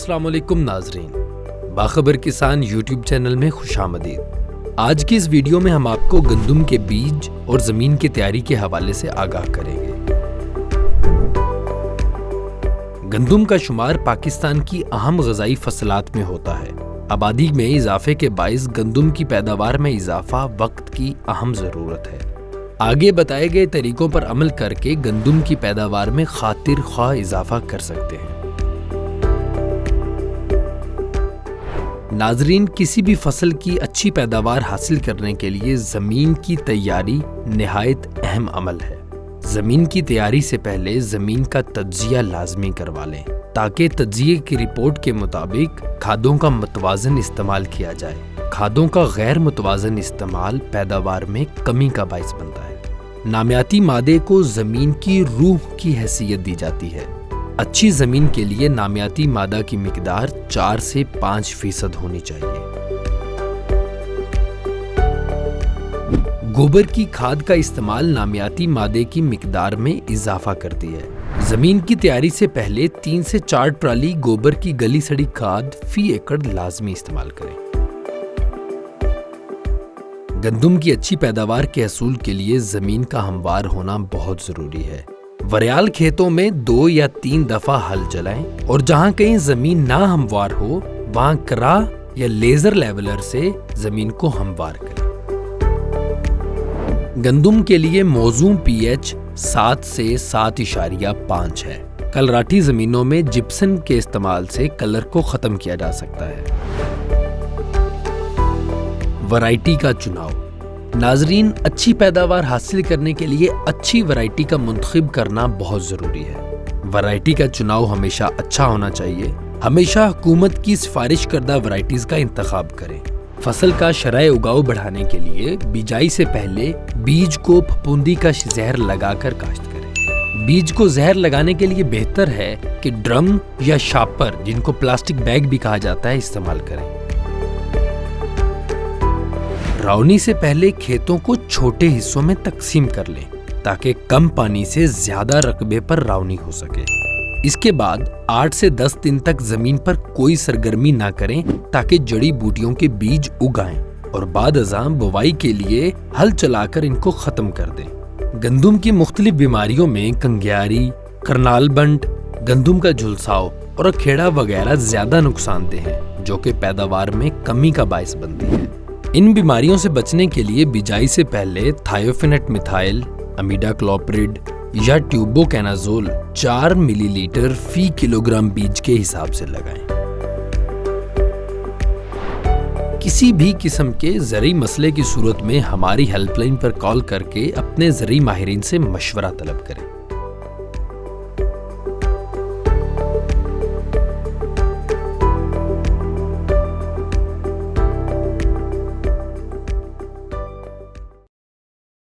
अस्सलाम वालेकुम नाजरीन, बाखबर किसान यूट्यूब चैनल में खुश आमदीद। आज की इस वीडियो में हम आपको गंदम के बीज और ज़मीन की तैयारी के हवाले से आगाह करेंगे। गंदम का शुमार पाकिस्तान की अहम ग़ज़ाई फसलात में होता है। आबादी में इजाफे के बाइस गंदम की पैदावार में इजाफा वक्त की अहम ज़रूरत है। आगे बताए गए तरीकों पर अमल करके गंदम की पैदावार में खातिर ख्वाह इजाफा कर सकते हैं। नाजरीन, किसी भी फसल की अच्छी पैदावार हासिल करने के लिए ज़मीन की तैयारी निहायत अहम अमल है। ज़मीन की तैयारी से पहले ज़मीन का तज्ज़िया लाजमी करवा लें ताकि तज्ज़िये की रिपोर्ट के मुताबिक खादों का मुतवाज़न इस्तेमाल किया जाए। खादों का गैर मुतवाज़न इस्तेमाल पैदावार में कमी का बाइस बनता है। नामियाती मादे को ज़मीन की रूह की हैसियत दी जाती है। अच्छी ज़मीन के लिए नामियाती मादा की मिकदार 4 से 5% होनी चाहिए। गोबर की खाद का इस्तेमाल नामियाती मादे की मिकदार में इजाफा करती है। ज़मीन की तैयारी से पहले 3 से 4 ट्राली गोबर की गली सड़ी खाद फी एकड़ लाजमी इस्तेमाल करें। गंदम की अच्छी पैदावार के हसूल के लिए ज़मीन का हमवार होना बहुत ज़रूरी है। वरियाल खेतों में 2 या 3 दफा हल चलाएं और जहां कहीं जमीन ना हमवार हो वहां करा या लेजर लेवलर से जमीन को हमवार करें। गंदम के लिए मौजूद पीएच 7 से 7.5 है। कलराठी जमीनों में जिप्सम के इस्तेमाल से कलर को खत्म किया जा सकता है। वैरायटी का चुनाव। नाजरीन, अच्छी पैदावार हासिल करने के लिए अच्छी वैरायटी का मुंतखब करना बहुत ज़रूरी है। वैरायटी का चुनाव हमेशा अच्छा होना चाहिए। हमेशा हुकूमत की सिफारिश करदा वैरायटीज़ का इंतखाब करें। फसल का शरह उगाव बढ़ाने के लिए बिजाई से पहले बीज को फफूंदी का जहर लगाकर काश्त करें। बीज को जहर लगाने के लिए बेहतर है कि ड्रम या शापर, जिनको प्लास्टिक बैग भी कहा जाता है, इस्तेमाल करें। रावनी से पहले खेतों को छोटे हिस्सों में तकसीम कर लें ताकि कम पानी से ज्यादा रकबे पर रावनी हो सके। इसके बाद 8 से 10 दिन तक जमीन पर कोई सरगर्मी ना करें ताकि जड़ी बूटियों के बीज उगाएं और बाद अज़ां बुवाई के लिए हल चलाकर इनको खत्म कर दें। गंदम की मुख्तलिफ बीमारियों में कंग्यारी, करनाल बंट, गंदम का झुलसाव और खेड़ा वगैरह ज्यादा नुकसानदेह हैं जो कि पैदावार में कमी का बायस बनती है। इन बीमारियों से बचने के लिए बिजाई से पहले थायोफेनेट मिथाइल, अमीडाक्लोप्रिड या ट्यूबोकेनाजोल 4 मिलीलीटर फी किलोग्राम बीज के हिसाब से लगाएं। किसी भी किस्म के ज़रई मसले की सूरत में हमारी हेल्पलाइन पर कॉल करके अपने ज़रई माहिरीन से मशवरा तलब करें।